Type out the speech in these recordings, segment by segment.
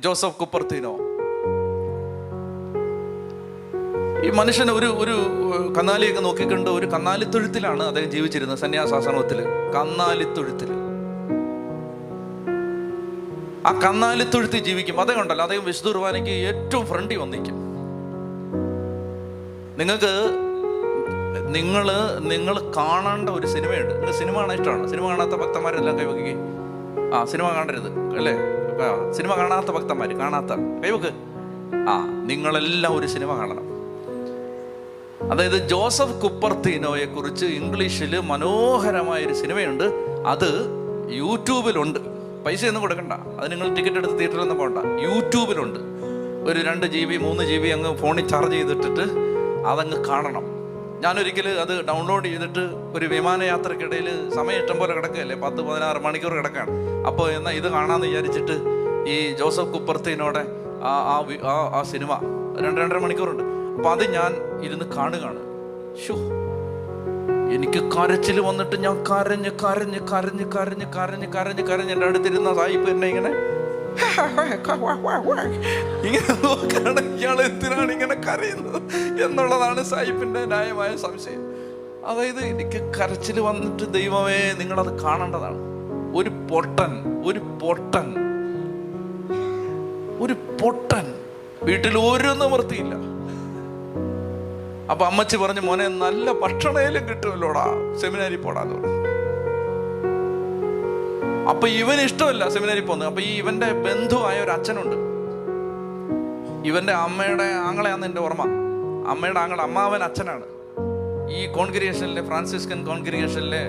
Joseph കുപ്പർത്തീനോ. ഈ മനുഷ്യന് ഒരു കന്നാലിയൊക്കെ നോക്കിക്കൊണ്ട് ഒരു കന്നാലിത്തൊഴുത്തിലാണ് അദ്ദേഹം ജീവിച്ചിരുന്നത്. സന്യാസാശ്രമത്തില് കന്നാലിത്തൊഴുത്തില്, ആ കന്നാലിത്തൊഴുത്തിൽ ജീവിക്കും. അദ്ദേഹം ഉണ്ടല്ലോ, അദ്ദേഹം വിശുദ്ധ കുർബാനയ്ക്ക് ഏറ്റവും ഫ്രണ്ടിൽ വന്നിരിക്കും. നിങ്ങൾ കാണേണ്ട ഒരു സിനിമയുണ്ട്. നിങ്ങൾ സിനിമ കാണാൻ ഇഷ്ടമാണ്? സിനിമ കാണാത്ത ഭക്തന്മാരെല്ലാം കൈവക്കി. സിനിമ കാണരുത് അല്ലേ? സിനിമ കാണാത്ത ഭക്തന്മാർ, കാണാത്ത കൈവക്ക്. നിങ്ങളെല്ലാം ഒരു സിനിമ കാണണം. അതായത് ജോസഫ് കുപ്പർത്തീനോയെ കുറിച്ച് ഇംഗ്ലീഷിൽ മനോഹരമായൊരു സിനിമയുണ്ട്. അത് യൂട്യൂബിലുണ്ട്. പൈസയൊന്നും കൊടുക്കണ്ട, അത് നിങ്ങൾ ടിക്കറ്റ് എടുത്ത് തിയേറ്ററിലൊന്നും പോകണ്ട. യൂട്യൂബിലുണ്ട്. ഒരു 2 GB 3 GB അങ്ങ് ഫോണിൽ ചാർജ് ചെയ്തിട്ടിട്ട് അതങ്ങ് കാണണം. ഞാനൊരിക്കൽ അത് ഡൗൺലോഡ് ചെയ്തിട്ട് ഒരു വിമാനയാത്രക്കിടയിൽ സമയം ഇഷ്ടം പോലെ കിടക്കുകയല്ലേ, 10-16 മണിക്കൂർ കിടക്കുകയാണ്. അപ്പോൾ എന്നാൽ ഇത് കാണാമെന്ന് വിചാരിച്ചിട്ട് ഈ ജോസഫ് കുപ്പർത്തീനോടെ ആ സിനിമ 2-2.5 മണിക്കൂറുണ്ട്. അപ്പം അത് ഞാൻ ഇരുന്ന് കാണുകയാണ്. ഷോ, എനിക്ക് കരച്ചിൽ വന്നിട്ട് ഞാൻ കരഞ്ഞ് എൻ്റെ അടുത്തിരുന്ന സായിപ്പ് എന്നെ ഇങ്ങനെ നോക്കുകയാണ്. ഇയാൾ എന്തിനാണ് ഇങ്ങനെ കരയുന്നത് എന്നുള്ളതാണ് സായിപ്പിന്റെ ന്യായമായ സംശയം. അതായത് എനിക്ക് കരച്ചിൽ വന്നിട്ട്, ദൈവമേ നിങ്ങളത് കാണേണ്ടതാണ്. ഒരു പൊട്ടൻ വീട്ടിൽ ഒരു നിവൃത്തിയില്ല. അപ്പൊ അമ്മച്ചി പറഞ്ഞു, മോനെ നല്ല ഭക്ഷണയിലും കിട്ടുമല്ലോടാ, സെമിനാരി പോടാന്ന് പറഞ്ഞു. അപ്പൊ ഇവന് ഇഷ്ടമല്ല സെമിനാരി പോകുന്നത്. അപ്പൊ ഇവന്റെ ബന്ധുവായ ഒരു അച്ഛനുണ്ട്. ഇവന്റെ അമ്മയുടെ ആങ്ങളെയാന്ന് എൻ്റെ ഓർമ്മ. അമ്മയുടെ അമ്മാവൻ അച്ഛനാണ്. ഈ കോൺഗ്രിഗേഷനിലെ, ഫ്രാൻസിസ്കൻ കോൺഗ്രിഗേഷനിലെ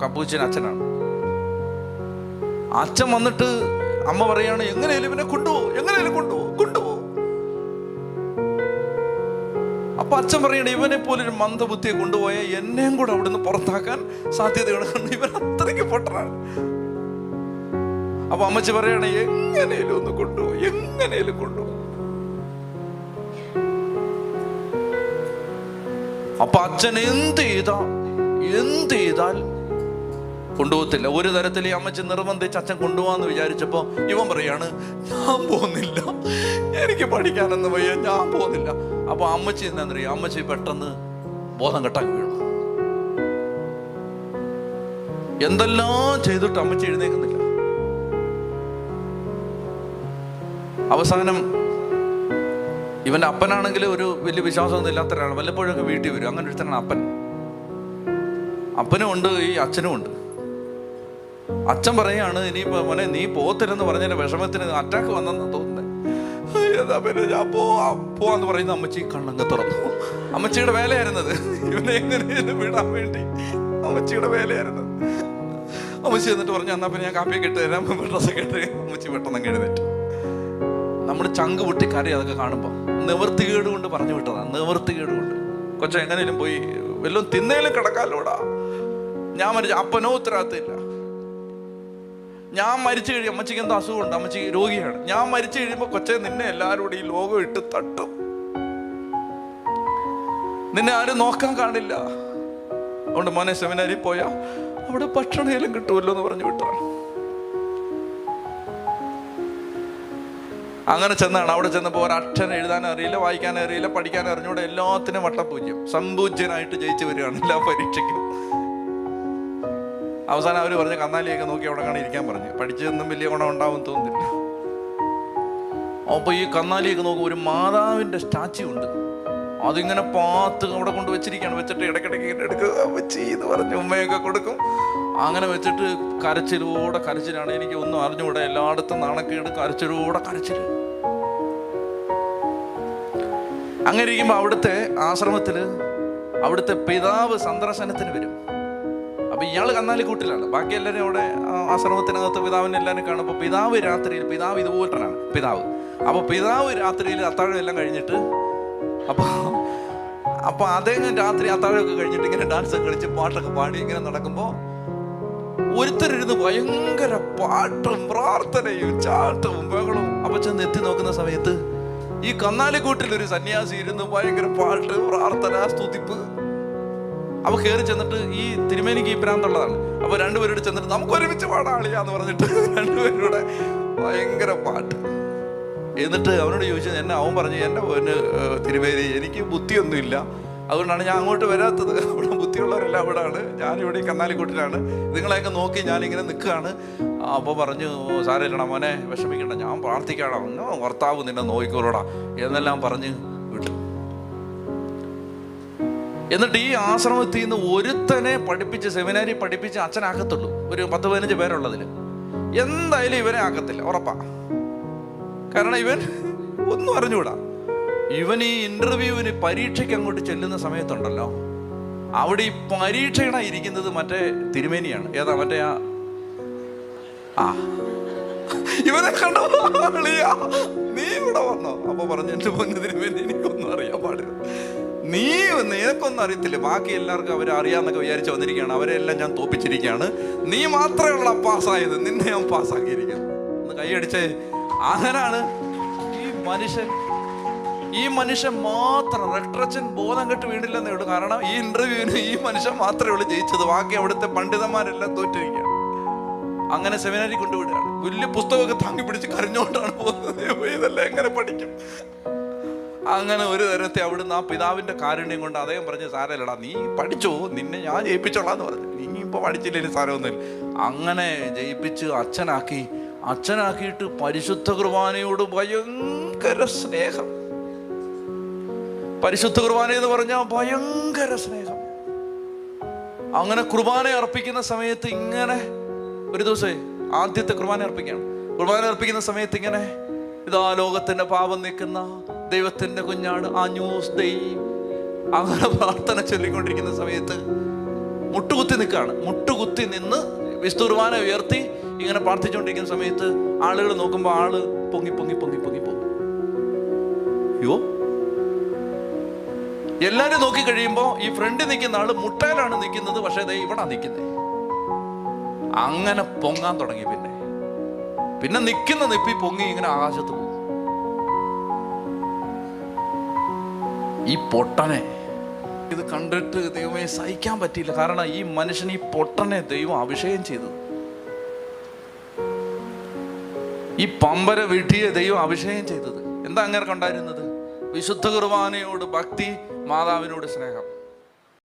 കപ്പൂച്ചിൻ അച്ഛനാണ്. അച്ഛൻ വന്നിട്ട് അമ്മ പറയാണ്, എങ്ങനെയാലും ഇവനെ കൊണ്ടുപോ. അപ്പൊ അച്ഛൻ പറയണേ, ഇവനെ പോലൊരു മന്ദബുദ്ധിയെ കൊണ്ടുപോയ എന്നെയും കൂടെ അവിടുന്ന് പുറത്താക്കാൻ സാധ്യതയാണ്. ഇവൻ അത്രയ്ക്ക് പൊട്ടനാണ്. അപ്പൊ അമ്മച്ചി പറയണേ, എങ്ങനെയും ഒന്ന് കൊണ്ടുപോ. അപ്പൊ അച്ഛൻ എന്ത് ചെയ്താൽ കൊണ്ടുപോകത്തില്ല. ഒരു തരത്തിൽ ഈ അമ്മച്ചി നിർബന്ധിച്ച് അച്ഛൻ കൊണ്ടുപോകാന്ന് വിചാരിച്ചപ്പോ ഇവൻ പറയാണ്, ഞാൻ പോകുന്നില്ല, എനിക്ക് പഠിക്കാനൊന്നും വയ്യ, ഞാൻ പോകുന്നില്ല. അപ്പൊ അമ്മച്ചി എന്താണെന്നറിയാം, അമ്മച്ചി പെട്ടെന്ന് ബോധം കെട്ടാക്കി വീണു. എന്തെല്ലാം ചെയ്തിട്ട് അമ്മച്ചി എഴുന്നേക്കുന്നില്ല. അവസാനം ഇവന്റെ അപ്പനാണെങ്കിൽ ഒരു വലിയ വിശ്വാസമൊന്നും ഇല്ലാത്ത ഒരാൾ, വല്ലപ്പോഴൊക്കെ വീട്ടിൽ വരും. അങ്ങനെ ഒരുത്തനാണ് അപ്പനും ഉണ്ട്, ഈ അച്ഛനും ഉണ്ട്. അച്ഛൻ പറയാണ്, ഇനിയിപ്പോ മോനെ നീ പോത്തില്ലെന്ന് പറഞ്ഞതിന്റെ വിഷമത്തിന് അറ്റാക്ക് വന്നെന്ന് തോന്നുന്നത്. ഏതാ പിന്നെ ഞാൻ പോവാന്ന് പറയുന്ന അമ്മച്ചി കണ്ണങ്ങ് തുറന്നു. അമ്മച്ചിയുടെ വേലയായിരുന്നത്, ഇവനെ എങ്ങനെയും വിടാൻ വേണ്ടി അമ്മച്ചിയുടെ വേലയായിരുന്നത്. അമ്മച്ചി എന്നിട്ട് പറഞ്ഞു, എന്നാ പിന്നെ ഞാൻ കാപ്പിയൊക്കെ ഇട്ട് തരാം, ഡ്രസ്സൊക്കെ ഇട്ട്. അമ്മച്ചി പെട്ടെന്ന് എഴുന്നേറ്റ്. നമ്മൾ ചങ്ക് പൊട്ടി കരയും അതൊക്കെ കാണുമ്പോൾ. നിവൃത്തികേട് കൊണ്ട് പറഞ്ഞു വിട്ടതാണ്, നിവൃത്തികേട് കൊണ്ട്. കൊച്ച എങ്ങനെയും പോയി വല്ലതും തിന്നേലും കിടക്കാലോടാ. ഞാൻ മരിച്ച അപ്പനോ ഉത്തരവാദിത്തമില്ല. ഞാൻ മരിച്ചു കഴിയും, അമ്മച്ചിക്ക് എന്തോ അസുഖമുണ്ട്, അമ്മച്ചി രോഗിയാണ്. ഞാൻ മരിച്ചു കഴിയുമ്പോൾ കൊച്ചെ നിന്നെ എല്ലാവരോടും ഈ ലോകം ഇട്ട് തട്ടും, നിന്നെ ആരും നോക്കാൻ കാണില്ല. അതുകൊണ്ട് മോനെ സെമിനാരിൽ പോയാ അവിടെ ഭക്ഷണേലും കിട്ടുമല്ലോ എന്ന് പറഞ്ഞു വിട്ടാണ്. അങ്ങനെ ചെന്നാണ്. അവിടെ ചെന്നപ്പോൾ ഒരക്ഷരം എഴുതാൻ അറിയില്ല, വായിക്കാൻ അറിയില്ല, പഠിക്കാൻ അറിഞ്ഞൂടെ, എല്ലാത്തിനും വട്ടപൂജ്യം, സമ്പൂജ്യനായിട്ട് ജയിച്ചു വരികയാണ് എല്ലാ പരീക്ഷയ്ക്കും. അവസാനം അവർ പറഞ്ഞ് കന്നാലിയൊക്കെ നോക്കി അവിടെ കാണാൻ ഇരിക്കാൻ പറഞ്ഞു. പഠിച്ചതൊന്നും വലിയ ഗുണം ഉണ്ടാവും തോന്നുന്നില്ല. അപ്പോൾ ഈ കന്നാലിയൊക്കെ നോക്കും, ഒരു മാതാവിൻ്റെ സ്റ്റാച്യു ഉണ്ട്. അതിങ്ങനെ പാത്ത് അവിടെ കൊണ്ട് വെച്ചിരിക്കുകയാണ്. വെച്ചിട്ട് ഇടയ്ക്കിടയ്ക്ക് എടുക്കുക വെച്ച് എന്ന് പറഞ്ഞ് ഉമ്മയൊക്കെ കൊടുക്കും. അങ്ങനെ വെച്ചിട്ട് കരച്ചിലാണ്. എനിക്ക് ഒന്നും അറിഞ്ഞുകൂടെ, എല്ലായിടത്തും നാണക്കേട്, കരച്ചിൽ. അങ്ങനെ ഇരിക്കുമ്പോൾ അവിടുത്തെ ആശ്രമത്തിൽ അവിടുത്തെ പിതാവ് സന്ദർശനത്തിന് വരും. അപ്പൊ ഇയാൾ കന്നാലിക്കൂട്ടിലാണ്, ബാക്കി എല്ലാവരും അവിടെ ആശ്രമത്തിനകത്ത് പിതാവിനെ എല്ലാവരും കാണുമ്പോൾ പിതാവ് ഇതുപോലെയാണ് പിതാവ്. അപ്പൊ പിതാവ് രാത്രിയിൽ അത്താഴം എല്ലാം കഴിഞ്ഞിട്ട് അപ്പൊ അദ്ദേഹം രാത്രി അത്താഴമൊക്കെ കഴിഞ്ഞിട്ട് ഇങ്ങനെ ഡാൻസ് ഒക്കെ കളിച്ച് പാട്ടൊക്കെ പാടി ഇങ്ങനെ നടക്കുമ്പോൾ ഒരുത്തരിരുന്ന് ഭയങ്കര പാട്ടും പ്രാർത്ഥനയും ചാട്ടവും ബഹളവും. അപ്പൊ ചെന്ന് എത്തി നോക്കുന്ന സമയത്ത് ഈ കന്നാലിക്കൂട്ടിൽ ഒരു സന്യാസി ഇരുന്ന് ഭയങ്കര പാട്ട്, പ്രാർത്ഥന, സ്തുതിപ്പ്. അപ്പൊ കയറി ചെന്നിട്ട് ഈ തിരുമേനിക്ക് ഈ ഭ്രാന്തുള്ളതാണ്. അപ്പൊ രണ്ടുപേരോട് ചെന്നിട്ട് നമുക്ക് ഒരുമിച്ച് പാടാളിയാന്ന് പറഞ്ഞിട്ട് രണ്ടുപേരുടെ ഭയങ്കര പാട്ട്. എന്നിട്ട് അവനോട് ചോദിച്ചു, അവൻ പറഞ്ഞു, എൻ്റെ പൊന്ന് തിരുമേനി, എനിക്ക് ബുദ്ധിയൊന്നുമില്ല, അതുകൊണ്ടാണ് ഞാൻ അങ്ങോട്ട് വരാത്തത്. അവിടെ ബുദ്ധിയുള്ളവരെല്ലാം അവിടെയാണ്, ഞാനിവിടെ കന്നാലിക്കൂട്ടിലാണ്, നിങ്ങളെയൊക്കെ നോക്കി ഞാനിങ്ങനെ നിൽക്കുകയാണ്. അപ്പോൾ പറഞ്ഞു, സാരമില്ലടാ മോനെ, വിഷമിക്കണ്ട, ഞാൻ പ്രാർത്ഥിക്കണം, ഭർത്താവ് നിന്നെ നോക്കിക്കോളൂടാ എന്നെല്ലാം പറഞ്ഞ് വിട്ടു. എന്നിട്ട് ഈ ആശ്രമത്തിൽ നിന്ന് ഒരുത്തനെ പഠിപ്പിച്ച്, സെമിനാരി പഠിപ്പിച്ച് അച്ഛനാക്കത്തുള്ളൂ. ഒരു 10-15 പേരുള്ളതിൽ എന്തായാലും ഇവനെ ആക്കത്തില്ല, ഉറപ്പാ. കാരണം ഇവൻ ഒന്നും അറിഞ്ഞുകൂടാ. ഇവൻ ഈ ഇന്റർവ്യൂവിന്, പരീക്ഷയ്ക്ക് അങ്ങോട്ട് ചെല്ലുന്ന സമയത്തുണ്ടല്ലോ, അവിടെ ഈ പരീക്ഷയുടെ ഇരിക്കുന്നത് മറ്റേ തിരുമേനിയാണ്. ഏതാ മറ്റേ ഇവനെ കണ്ടോ, നീ ഇവിടെ വന്നോ? അപ്പൊ പറഞ്ഞു, എന്റെ പൊന്നു തിരുമേനി, എനിക്കൊന്നും അറിയാൻ പാടില്ല, നിനക്കൊന്നും അറിയത്തില്ല, ബാക്കി എല്ലാവർക്കും അവരെ അറിയാന്നൊക്കെ വിചാരിച്ച് വന്നിരിക്കുകയാണ്, അവരെല്ലാം ഞാൻ തോപ്പിച്ചിരിക്കുകയാണ്, നീ മാത്രമേ ഉള്ള പാസ്സായത്, നിന്നെ ഞാൻ പാസ്സാക്കിയിരിക്കുന്നു എന്ന് കൈയടിച്ചേ. അങ്ങനാണ് ഈ മനുഷ്യൻ മാത്രം, റെക്ടറച്ചൻ ബോധം കെട്ട് വീണില്ലെന്നേ ഉള്ളൂ. കാരണം ഈ ഇന്റർവ്യൂവിന് ഈ മനുഷ്യൻ മാത്രമേ ഉള്ളൂ ജയിച്ചത്, ബാക്കി അവിടുത്തെ പണ്ഡിതന്മാരെല്ലാം തോറ്റിരിക്കുകയാണ്. അങ്ങനെ സെമിനാരി കൊണ്ടുവിടുകയാണ്. വലിയ പുസ്തകമൊക്കെ താങ്ങി പിടിച്ച് കരഞ്ഞുകൊണ്ടാണ് പോകുന്നത്. ഇതെല്ലാം എങ്ങനെ പഠിക്കും? അങ്ങനെ ഒരു തരത്തെ അവിടുന്ന് ആ പിതാവിന്റെ കാരുണ്യം കൊണ്ട് അദ്ദേഹം പറഞ്ഞു, സാരമില്ലടാ, നീ പഠിച്ചോ, നിന്നെ ഞാൻ ജയിപ്പിച്ചോളാന്ന് പറഞ്ഞു. നീ ഇപ്പോൾ പഠിച്ചില്ലെങ്കിൽ സാരമൊന്നുമില്ല. അങ്ങനെ ജയിപ്പിച്ച് അച്ഛനാക്കിയിട്ട് പരിശുദ്ധ കുർബാനയോട് ഭയങ്കര സ്നേഹം. പരിശുദ്ധ കുർബാന എന്ന് പറഞ്ഞാൽ ഭയങ്കര സ്നേഹം. അങ്ങനെ കുർബാന അർപ്പിക്കുന്ന സമയത്ത് ഇങ്ങനെ ഒരു ദിവസമേ ആദ്യത്തെ കുർബാന അർപ്പിക്കുന്ന സമയത്ത് ഇങ്ങനെ, ഇതാ ലോകത്തിന്റെ പാപം നീക്കുന്ന ദൈവത്തിന്റെ കുഞ്ഞാട് ആഞ്ഞൂസ് ദൈവം, അങ്ങനെ പ്രാർത്ഥന ചൊല്ലിക്കൊണ്ടിരിക്കുന്ന സമയത്ത് മുട്ടുകുത്തി നിന്ന് വിശുദ്ധ കുർബാന ഉയർത്തി ഇങ്ങനെ പ്രാർത്ഥിച്ചുകൊണ്ടിരിക്കുന്ന സമയത്ത് ആളുകൾ നോക്കുമ്പോൾ ആള് പൊങ്ങി പോകും. അയ്യോ, എല്ലാരും നോക്കി കഴിയുമ്പോ ഈ ഫ്രണ്ടിൽ നിൽക്കുന്ന ആള് മുട്ടയിലാണ് നിൽക്കുന്നത്, പക്ഷേ ഇവിടെ നിൽക്കുന്നത്. അങ്ങനെ പൊങ്ങാൻ തുടങ്ങി. പിന്നെ നിൽക്കുന്ന നിപ്പി പൊങ്ങി ഇങ്ങനെ ആകാശത്ത് പോകും. ഈ പൊട്ടനെ ഇത് കണ്ടിട്ട് ദൈവമേ സഹിക്കാൻ പറ്റിയില്ല. കാരണം ഈ മനുഷ്യൻ, ഈ പൊട്ടനെ ദൈവം അഭിഷേകം ചെയ്തത്, ഈ പമ്പര വിട്ടിയെ ദൈവം അഭിഷേകം ചെയ്തത് എന്താ അങ്ങനെ കണ്ടായിരുന്നത്? വിശുദ്ധ കുർബാനയോട് ഭക്തി, മാതാവിനോട് സ്നേഹം.